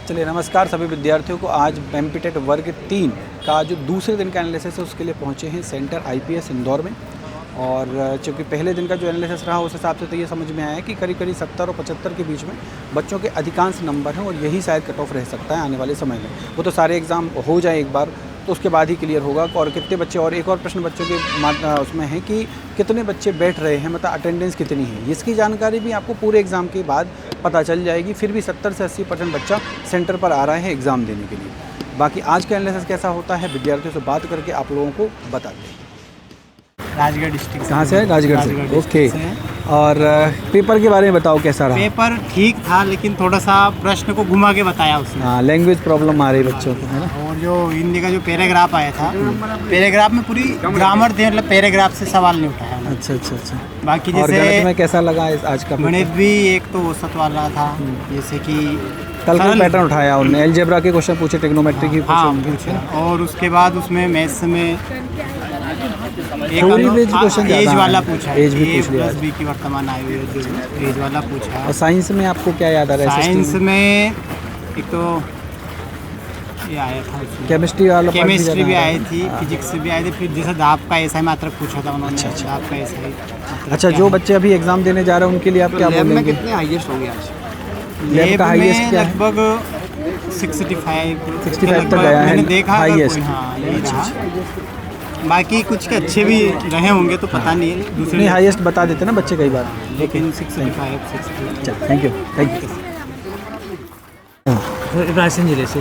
चलिए नमस्कार सभी विद्यार्थियों को। आज एमपीटेट वर्ग 3 का जो दूसरे दिन का एनालिसिस है उसके लिए पहुंचे हैं सेंटर आईपीएस इंदौर में। और चूँकि पहले दिन का जो एनालिसिस रहा उस हिसाब से तो ये समझ में आया कि करीब 70 और 75 के बीच में बच्चों के अधिकांश नंबर हैं और यही शायद कट ऑफ रह सकता है आने वाले समय में। वो तो सारे एग्ज़ाम हो जाए एक बार तो उसके बाद ही क्लियर होगा और कितने बच्चे। और एक और प्रश्न बच्चों के उसमें है कि कितने बच्चे बैठ रहे हैं, मतलब अटेंडेंस कितनी है, इसकी जानकारी भी आपको पूरे एग्ज़ाम के बाद पता चल जाएगी। फिर भी 70 से 80% बच्चा सेंटर पर आ रहा है एग्ज़ाम देने के लिए। बाकी आज का एनालिसिस कैसा होता है विद्यार्थियों से बात करके आप लोगों को बताते हैं। राजगढ़ डिस्ट्रिक्ट। कहाँ से है? राजगढ़ से। ओके। और पेपर के बारे में बताओ कैसा रहा? पेपर ठीक था लेकिन थोड़ा सा प्रश्न को घुमा के बताया उसने। हाँ, लैंग्वेज प्रॉब्लम आ रही बच्चों को, है ना। और जो हिंदी का जो पैराग्राफ आया था, पैराग्राफ में पूरी ग्रामर थे, मतलब पैराग्राफ से सवाल नहीं उठाया। अच्छा। बाकी और जैसे गणित में कैसा लगा आज का? गणित भी एक तो औसत वाला था, जैसे कि कल का पैटर्न उठाया उन्होंने, अलजेब्रा के क्वेश्चन पूछे, ट्रिग्नोमेट्री की पूछे। और उसके बाद उसमें मैथ्स में एज वाला पूछा, एज भी पूछ लिया, बी की वर्तमान आयु एज वाला पूछा। और साइंस में आपको क्या याद आ रहा है? साइंस में एक तो ये आया था, केमिस्ट्री वाला, केमिस्ट्री भी आई थी, फिजिक्स भी आई थी। फिर जैसे दाब का ऐसा मात्रक पूछा था उन्होंने। अच्छा, दाब का ऐसा। अच्छा, जो बच्चे अभी एग्जाम देने जा रहे हैं उनके लिए आप क्या बोलेंगे? कितने हाईएस्ट होंगे आज? लैब का हाईएस्ट क्या है? लगभग 65 तक गया है, मैंने देखा हाईएस्ट। हाँ, यही रहा। बाकी कुछ के अच्छे भी रहे होंगे तो पता नहीं है। दूसरे नहीं, हाईएस्ट बता देते ना बच्चे कई बार, लेकिन 65। चल, थैंक यू। रायसेन जिले से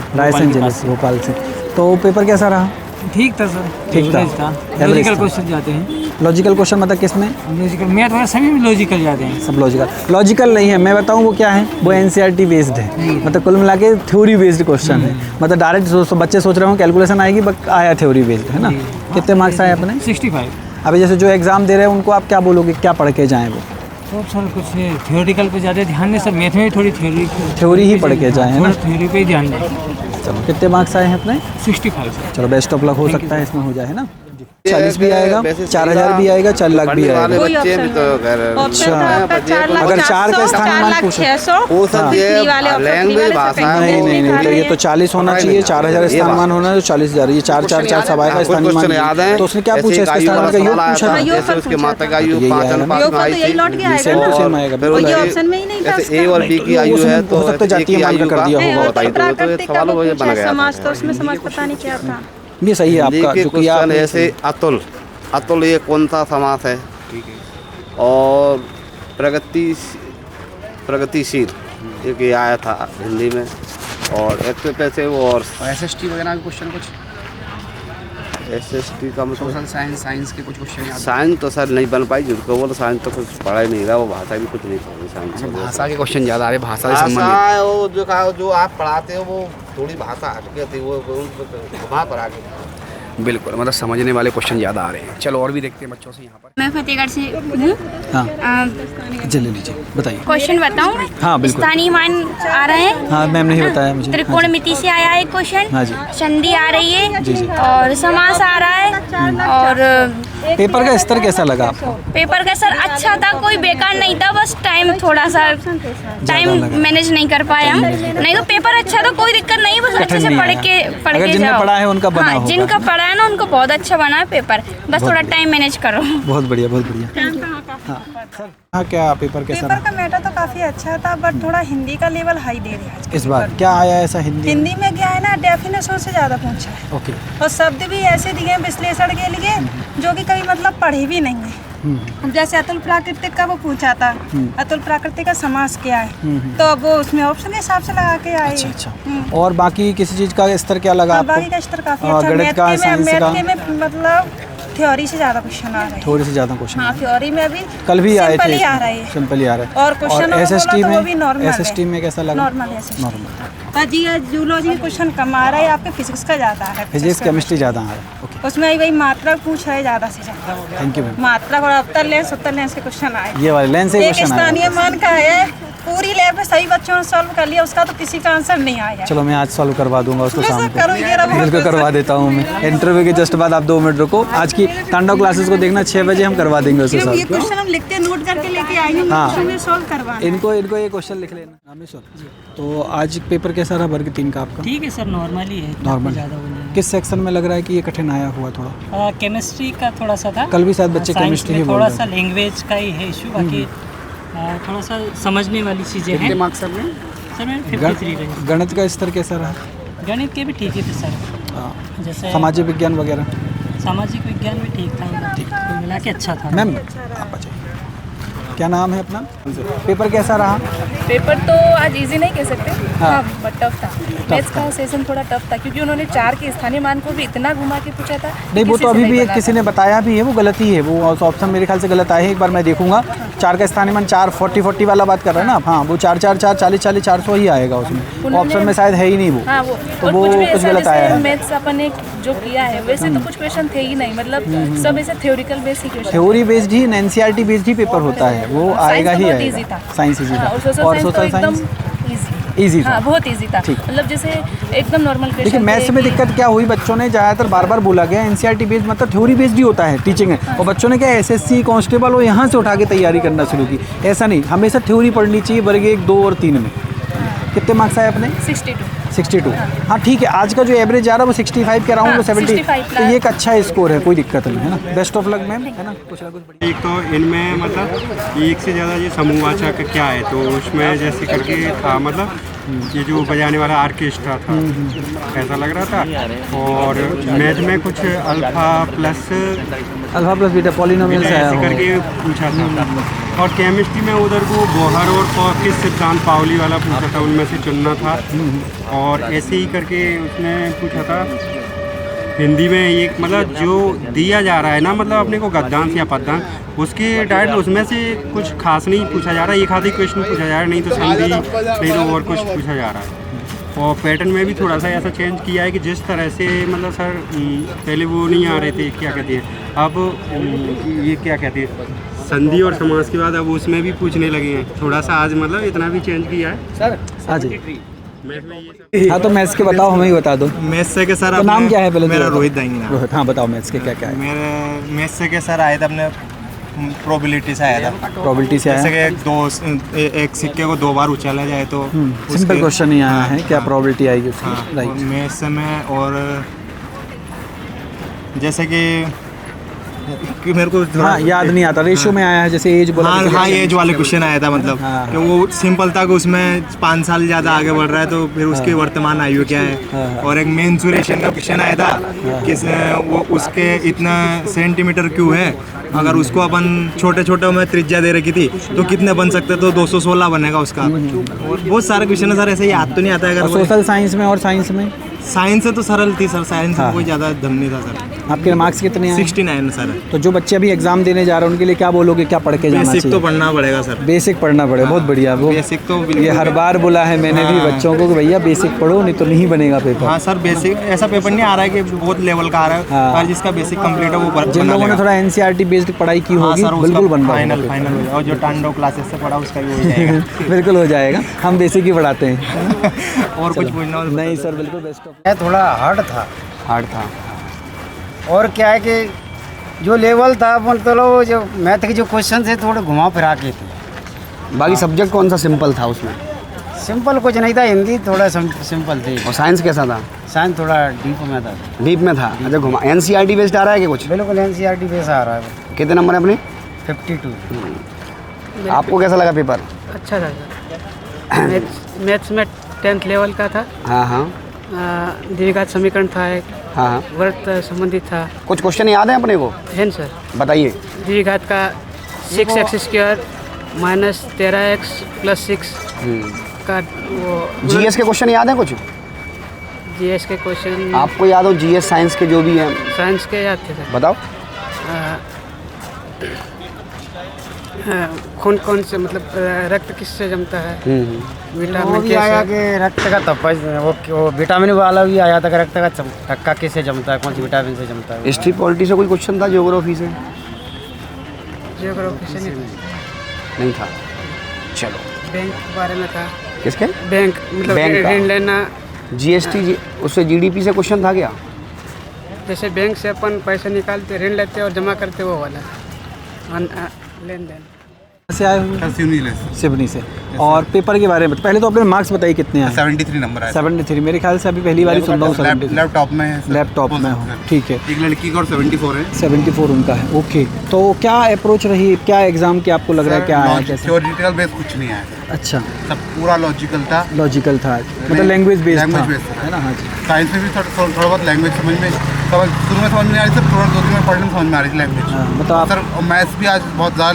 भोपाल से। तो पेपर कैसा रहा? ठीक था सर, ठीक था। लॉजिकल क्वेश्चन जाते हैं। लॉजिकल क्वेश्चन मतलब किसमें? लॉजिकल, मैथ वगैरह सभी में लॉजिकल जाते हैं। सब लॉजिकल नहीं है। मैं बताऊं वो क्या है? वो एनसीईआरटी बेस्ड है, मतलब कुल मिला के थ्योरी बेस्ड क्वेश्चन है। मतलब डायरेक्ट बच्चे सोच रहे हो कैलकुलेशन आएगी, बट आया थ्योरी बेस्ड, है ना। कितने मार्क्स आए अपने? 65। अभी जैसे जो एग्जाम दे रहे हैं उनको आप क्या बोलोगे, क्या पढ़ के जाएँ वो? तो सर कुछ थ्योरिकल पे ज़्यादा ध्यान नहीं, सर मैथ में थोड़ी थ्योरी ही पढ़ के जाएँ, है ना। थ्योरी पे ही ध्यान दें। चलो, कितने मार्क्स आए हैं अपने? 65। चलो, बेस्ट ऑफ लक। हो सकता है इसमें हो जाए, है ना। 40 भी आएगा, 4000 भी आएगा, 4 लाख भी आएगा। अच्छा, अगर 4 का स्थान पूछो, नहीं, तो ये तो 40 होना चाहिए, 4000 स्थान होना है तो 40,000। ये 4 सब आएगा स्थान मान। तो उसने क्या पूछा? इसका स्थान का योग पूछा था। ए और बी की आयु है तो हो सकता जातीय मान का कर दिया होगा। समाज, तो उसमें समाज पता नहीं क्या था। ये सही है आपका जो किया आपने। ऐसे अतुल ये कौन सा समास है? ठीक है। और प्रगतिशील एक ये आया था हिंदी में। और एक पैसे वो और एसएसटी वगैरह के क्वेश्चन, कुछ एसएसटी का मतलब सोशल साइंस के कुछ क्वेश्चन। साइंस तो सर नहीं बन पाई, जिनको बोलो साइंस तो कुछ पढ़ा ही नहीं रहा, वो भाषा भी कुछ नहीं पढ़ी। साइंस भाषा के क्वेश्चन ज़्यादा आ रहे, भाषा से संबंधित। वो जो आप पढ़ाते हो वो थोड़ी भाषा हटके थी, वो वहाँ पर आगे बिल्कुल, मतलब समझने वाले क्वेश्चन ज़्यादा आ रहे हैं। चलो और भी देखते हैं बच्चों से यहाँ पर। मैं फतेहगढ़ से हूँ। हाँ, चलिए लीजिए, बताइए। क्वेश्चन बताऊँ मैं? हाँ बिल्कुल। स्थानीय मान आ रहे हैं। हाँ, मैम ने बताया मुझे। त्रिकोणमिति से आया है क्वेश्चन। हाँ जी। संधि आ रही है। जी। और समास आ रहा है। और पेपर का स्तर कैसा लगा आपको? पेपर का सर अच्छा था, कोई बेकार नहीं था, बस टाइम थोड़ा सा मैनेज नहीं कर पाए हम। नहीं तो पेपर अच्छा था, कोई दिक्कत नहीं, बस अच्छे से पढ़ के जिनने पढ़ा है उनका बना होगा। जिनका पढ़ा है ना उनको बहुत अच्छा बना है पेपर, बस थोड़ा टाइम मैनेज करो। बहुत बढ़िया। हाँ, क्या पेपर कैसा रहा? पेपर का मैटर तो काफी अच्छा था, बट थोड़ा हिंदी का लेवल हाई दे रहा है इस बार। क्या आया ऐसा हिंदी में क्या है ना, डेफिनेशन से ज्यादा पूछा है। ओके। और शब्द भी ऐसे दिए विश्लेषण के लिए जो कि कभी मतलब पढ़े भी नहीं है। जैसे अतुल प्राकृतिक का वो पूछा था, अतुल प्राकृतिक का समास क्या है, तो अब वो उसमें ऑप्शन के हिसाब से लगा के आए। अच्छा। और बाकी किसी चीज का स्तर क्या लगा आपको? बाकी का स्तर काफी अच्छा। गणित का, साइंस का मतलब थ्योरी से ज्यादा क्वेश्चन आ रहे हैं। थोड़ी से ज्यादा क्वेश्चन। हाँ, थ्योरी में अभी कल भी आए थे, सिंपल ही आ रहा है। सिंपल ही आ रहा है। और क्वेश्चन एसएसटी में कैसा लगा? नॉर्मल। जूलॉजी में क्वेश्चन कम आ रहा है, आपके फिजिक्स का ज्यादा है। फिजिक्स केमिस्ट्री ज्यादा आ रहा है। ओके। उसमें वही मात्रक पूछा है ज्यादा से ज्यादा। Thank you ma'am. मात्रक और उत्तर लेंस के क्वेश्चन आए। ये वाले लेंस से क्वेश्चन आए। स्थानीय मान का है पूरी लैब में सही बच्चों ने सॉल्व कर लिया, उसका तो किसी का आंसर नहीं आया। चलो मैं आज सॉल्व करवा दूंगा उसको उसमें शाम से करो ये रहा को, बिल्कुल करवा देता हूँ मैं। इंटरव्यू के जस्ट बाद आप 2 मिनट रुको, आज की तांडव क्लासेस को देखना 6 बजे हम करवा देंगे उसके ये साथ। क्वेश्चन हम लिखते नोट करके लेके आएंगे, हाँ। क्वेश्चन में सॉल्व करवा। इनको ये क्वेश्चन लिख लेना। रामेश्वर, तो आज पेपर कैसा रहा वर्ग 3 का आपका? ठीक है सर, नॉर्मल ही है, नॉर्मल। ज़्यादा वो नहीं किस सेक्शन में लग रहा है कि ये कठिन आया हुआ थोड़ा? है। केमिस्ट्री का थोड़ा सा था, कल भी शायद बच्चे साइंस केमिस्ट्री ही में बोल थोड़ा रहे सा लैंग्वेज का ही है इशू, बाकी थोड़ा सा समझने वाली चीज़ें हैं। कितने मार्क्स सर में? सर मैं हैं। 53 रहे। गणित का स्तर कैसा रहा? गणित के भी ठीक ही थे सर, हाँ। जैसे सामाजिक विज्ञान वगैरह? सामाजिक विज्ञान भी ठीक था, कुल मिला के अच्छा था। मैम आप आ जाइए। क्या नाम है अपना? पेपर कैसा रहा? पेपर तो आज इजी नहीं कह सकते, हाँ। हाँ बट टफ था। मैथ्स का सेशन थोड़ा टफ था क्योंकि उन्होंने 4 के स्थानीय मान को भी इतना घुमा के पूछा था। नहीं, वो किसी तो से अभी भी बना किसी था। ने बताया भी है, वो गलत ही है, वो ऑप्शन मेरे ख्याल से गलत आया है। एक बार मैं देखूंगा। 4 का स्थानीय मान 4 40 वाला बात कर रहे हैं ना आप? हाँ, वो 4 4 4 40 40 400 ही आएगा उसमें, उन्होंने- ऑप्शन में शायद है ही नहीं वो। हाँ वो तो और वो कुछ भी कुछ ऐसा गलत आया जैसे है। मैथ्स अपन ने जो किया है वैसे तो कुछ क्वेश्चन थे ही नहीं, मतलब सब ऐसे theoretical basic question. Theory based ही, एनसीईआरटी बेस्ड ही पेपर होता है, वो आएगा ही बहुत आएगा। इजी था। साइंस इजी हाँ, था और सोशल और साइंस तो सोशल एकदम साइंस इजी इजी था। हाँ बहुत इजी था, ठीक। मतलब जैसे एकदम नॉर्मल क्वेश्चन। देखिए मैथ्स में दिक्कत क्या हुई, बच्चों ने ज़्यादातर बार बोला गया एनसीईआरटी बेस्ड, मतलब थ्योरी बेस्ड ही होता है टीचिंग है, और बच्चों ने क्या एसएससी कांस्टेबल वो यहाँ से उठा के तैयारी करना शुरू की। ऐसा नहीं, हमेशा थ्योरी पढ़नी चाहिए वर्ग 1, 2 और 3 में। कितने मार्क्स आए अपने? 62। हाँ ठीक है, आज का जो एवरेज आ रहा है वो 65 के अराउंड, हाँ, 70, 65 तो ये एक अच्छा स्कोर है, कोई दिक्कत नहीं है ना। बेस्ट ऑफ लक मैम, है ना? कुछ ना कुछ एक तो इनमें मतलब एक से ज़्यादा ये समूहवाचक क्या है, तो उसमें जैसे करके था, मतलब ये जो बजाने वाला आर्केस्ट्रा था ऐसा लग रहा था, और मैथ में कुछ अल्फा प्लस बीटा पॉलिनोमियल से आया ऐसे होगा। करके पूछा था, और केमिस्ट्री में उधर को बोहर और किस सिद्धांत पाउली वाला पूछा था, उनमें से चुनना था, और ऐसे ही करके उसने पूछा था। हिंदी में ये मतलब जो दिया जा रहा है ना, मतलब अपने को गद्यांश या पद्यांश, उसके डायरेक्ट उसमें से कुछ खास नहीं पूछा जा रहा है, एक आधी क्वेश्चन पूछा जा रहा है, नहीं तो संधि, नहीं तो और कुछ पूछा जा रहा है। और पैटर्न में भी थोड़ा सा ऐसा चेंज किया है कि जिस तरह से मतलब सर पहले वो नहीं आ रहे थे, क्या कहते हैं अब ये क्या कहते हैं संधि और समास के बाद अब उसमें भी पूछने लगे हैं थोड़ा सा, आज मतलब इतना भी चेंज किया है सर। हाँ जी, हाँ तो मैथ्स के बताओ, हमें ही बता दो। मैथ्स से के सर तो नाम क्या है पहले? मेरा रोहित दांगी नाम। रोहित, हाँ बताओ मैथ्स के क्या क्या है? मेरे मैथ्स से के सर आए थे अपने प्रोबेबिलिटी से आया था। प्रोबेबिलिटी से जैसे आया? कि एक सिक्के को 2 बार उछाला जाए तो सिंपल क्वेश्चन ही आया है, क्या प्रोबेबिलिटी आएगी उसकी? हाँ, राइट। मैथ्स में और जैसे कि मेरे को हाँ याद नहीं आता, रेशियो में आया है, जैसे एज बोला। हाँ हाँ, एज वाले क्वेश्चन आया था, मतलब हाँ, कि वो सिंपल था कि उसमें 5 साल ज़्यादा आगे बढ़ रहा है तो फिर उसकी वर्तमान आयु क्या है। और एक मेंसुरेशन का क्वेश्चन आया था कि वो उसके इतना सेंटीमीटर क्यों है, अगर उसको अपन छोटे छोटे में त्रिज्या दे रखी थी तो कितने बन सकते, तो 216 बनेगा उसका। और बहुत सारे क्वेश्चन है सर, ऐसे याद तो नहीं आता है। अगर सोशल साइंस में और साइंस में? साइंस से तो सरल थी सर, साइंस में कोई ज़्यादा दम नहीं था सर। आपके मार्क्स कितने आए? 69 सर। तो जो बच्चे अभी एग्जाम देने जा रहे हैं उनके लिए क्या बोलोगे, क्या पढ़ के जाना चाहिए? बेसिक तो पढ़ना पड़ेगा सर, बेसिक पढ़ना पड़ेगा। बहुत बढ़िया, वो बेसिक तो ये हर बार बोला है मैंने भी बच्चों को कि भैया बेसिक पढ़ो, नहीं तो नहीं बनेगा पेपर। हाँ सर, बेसिक ऐसा पेपर नहीं आ रहा है कि बहुत लेवल का आ रहा है, हाँ। पर जिसका बेसिक कंप्लीट है वो जिन लोगों ने थोड़ा एनसीईआरटी बेस्ड पढ़ाई की होगी बिल्कुल बन फाइनल हो जाएगा, और जो टांडो क्लासेस से पढ़ा उसका भी हो जाएगा। बिल्कुल हो जाएगा, हम बेसिक ही पढ़ाते हैं। और कुछ पूछना हो? नहीं सर, बिल्कुल बेस्ट ऑफ। थोड़ा हार्ड था। हार्ड था, और क्या है कि जो लेवल था मतलब जो मैथ के जो क्वेश्चन थे थोड़े घुमा फिरा के थे। बाकी सब्जेक्ट कौन सा सिंपल था उसमें? सिंपल कुछ नहीं था, हिंदी थोड़ा सिंपल थी, और साइंस कैसा था? साइंस थोड़ा डीप में था। डीप में था? अच्छा, घुमा एनसीईआरटी बेस्ड आ रहा है कि कुछ? बिल्कुल एनसीईआरटी बेस आ रहा है। कितने नंबर है अपने? 52। आपको कैसा लगा पेपर? अच्छा था। मैथ्स में 10th लेवल का था। हाँ हाँ द्विघात समीकरण था, एक हाँ हाँ। वर्ग संबंधित था। कुछ क्वेश्चन याद है अपने को? है सर, बताइए। द्विघात का 6x² माइनस 13x प्लस 6 का वो जीएस के क्वेश्चन याद है कुछ? जीएस के क्वेश्चन आपको याद हो? जीएस साइंस के जो भी हैं साइंस के याद थे सर। बताओ। खून कौन से मतलब रक्त किससे जमता है, वो विटामिन भी आया कि रक्त का तपज, वो विटामिन वाला भी आया था कि रक्त का थक्का किससे जमता है, कौन सी विटामिन से जमता है। हिस्ट्री पॉलिटी से कोई क्वेश्चन था? ज्योग्राफी से जियोग्राफी से नहीं था? चलो बैंक के बारे में था। किसके? बैंक मतलब बैंक का? ऋण लेना। जीएसटी उससे जीडीपी से क्वेश्चन था क्या? जैसे बैंक से अपन पैसे निकालते, ऋण लेते और जमा करते, वो वाला लेन देन। से आए हुए सिवनी से। और पेपर के बारे में पहले तो अपने मार्क्स बताइए कितने हैं? 73 नंबर है। 73 मेरे ख्याल से अभी पहली बार सुन रहा हूँ। 73 लैपटॉप में है। लैपटॉप में हो, ठीक है। एक लड़की का और 74 है। 74 उनका है, ओके। तो क्या अप्रोच रही, क्या एग्जाम की आपको लग रहा है क्या आया कैसे? थ्योरेटिकल बेस कुछ नहीं आया। अच्छा, सब पूरा लॉजिकल था। लॉजिकल था मतलब लैंग्वेज बेस्ड था, है ना? हाँ जी। साइंस में भी थोड़ा बहुत लैंग्वेज समझ में शुरू में समझ में नहीं आ रही थी, थोड़ा 2 दिन में पढ़ने में समझ में आ रही थी लैंग्वेज। मतलब सर मैथ्स भी आज बहुत ज़्यादा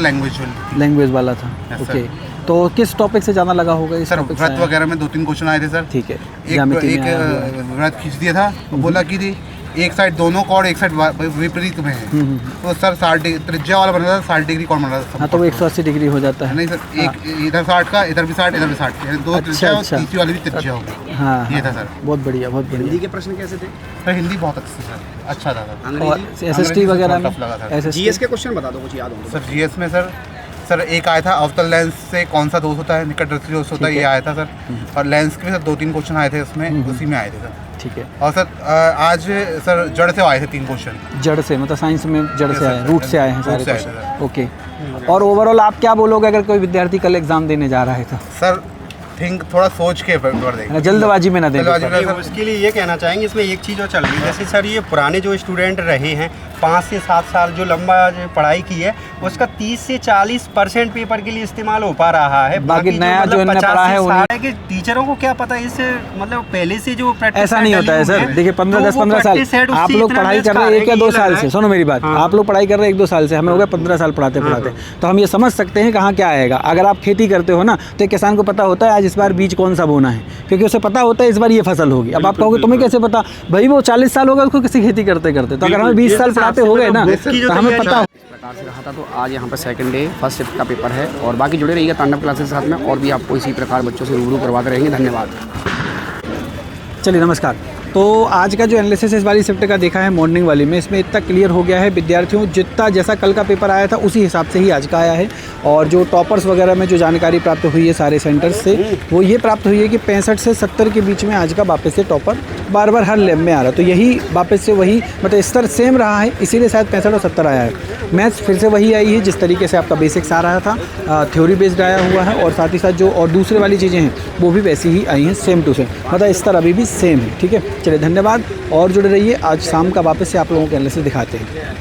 लैंग्वेज वाला था, ओके। तो किस टॉपिक से ज़्यादा लगा होगा? सर व्रत वगैरह में 2-3 क्वेश्चन आए थे सर। ठीक है। एक व्रत खींच दिया था, बोला कि एक साइड दोनों कोण एक साइड विपरीत में है, तो सर 60 डिग्री त्रिज्या वाला बन रहा था, 60 डिग्री कोण बन रहा था। हाँ, तो वो 180 डिग्री हो जाता है। नहीं सर, एक इधर 60 का, इधर भी 60, इधर भी 60, दो त्रिज्या और तीसरी वाली भी त्रिज्या होगी। हाँ, ये था सर। बहुत बढ़िया, बहुत बढ़िया। हिंदी के प्रश्न कैसे थे? सर हिंदी बहुत अच्छा था सर। और एसएसटी वगैरह में जीएस के क्वेश्चन बता दो कुछ याद हो। सर जीएस में सर एक आया था, अवतल लेंस से कौन सा दोष होता है, निकट दृष्टि दोष होता है, ये आया था सर। और लेंस के भी सर 2-3 क्वेश्चन आए थे उसमें, उसी में आए थे सर। ठीक है। और सर आज सर जड़ से आए थे 3 क्वेश्चन। जड़ से मतलब साइंस में जड़ से आए, रूट से आए हैं सारे क्वेश्चन, ओके। और ओवरऑल आप क्या बोलोगे अगर कोई विद्यार्थी कल एग्जाम देने जा रहा है तो? सर थिंक थोड़ा सोच के पेपर देंगे, जल्दबाजी में ना दें। उसके लिए ये कहना चाहेंगे, इसमें एक चीज़ और चल रही है, जैसे सर ये पुराने जो स्टूडेंट रहे हैं 5 से 7 साल जो लंबा जो पढ़ाई की है, उसका 30 से 40% पेपर के लिए इस्तेमाल हो पा रहा है। बाकी नया जो इन्होंने पढ़ा है कि टीचरों को क्या पता, इस मतलब पहले से जो प्रैक्टिस ऐसा नहीं होता है सर। देखिए 10-15 साल आप लोग पढ़ाई कर रहे हैं, 1 या 2 साल से, सुनो मेरी बात, आप लोग पढ़ाई कर रहे हैं 1-2 साल से, हमें हो गया 15 साल पढ़ाते पढ़ाते, तो हम ये समझ सकते हैं कहाँ क्या आएगा। अगर आप खेती करते हो ना, तो किसान को पता होता है आज इस बार बीज कौन सा बोना है, क्योंकि उसे पता होता है इस बार ये फसल होगी। अब आप कहोगे तुम्हें कैसे पता, भाई वो 40 साल होगा उसको किसी खेती करते करते, तो अगर हमें 20 साल पढ़ाते हो गए ना तो हमें पता हो। इस प्रकार से रहा था। तो आज यहाँ पर सेकंड डे फर्स्ट शिफ्ट का पेपर है और बाकी जुड़े रहिएगा तांडव क्लासेस के साथ में, और भी आपको इसी प्रकार बच्चों से रूबरू करवाते रहेंगे। धन्यवाद। चलिए नमस्कार। तो आज का जो एनालिसिस इस वाली शिफ्ट का देखा है मॉर्निंग वाली में, इसमें इतना क्लियर हो गया है विद्यार्थियों, जितना जैसा कल का पेपर आया था उसी हिसाब से ही आज का आया है। और जो टॉपर्स वगैरह में जो जानकारी प्राप्त हुई है सारे सेंटर्स से, वो ये प्राप्त हुई है कि 65 से 70 के बीच में आज का वापस से टॉपर बार बार हर लैब में आ रहा है। तो यही वापस से वही मतलब स्तर सेम रहा है, इसीलिए शायद 65 और 70 आया है। मैथ्स फिर से वही आई है जिस तरीके से आपका बेसिक्स आ रहा था, थ्योरी बेस्ड आया हुआ है, और साथ ही साथ जो और दूसरे वाली चीज़ें हैं वो भी वैसी ही आई हैं, सेम टू सेम, मतलब स्तर अभी भी सेम है। ठीक है, चलिए धन्यवाद और जुड़े रहिए। आज शाम का वापस से आप लोगों के एनालिसिस दिखाते हैं।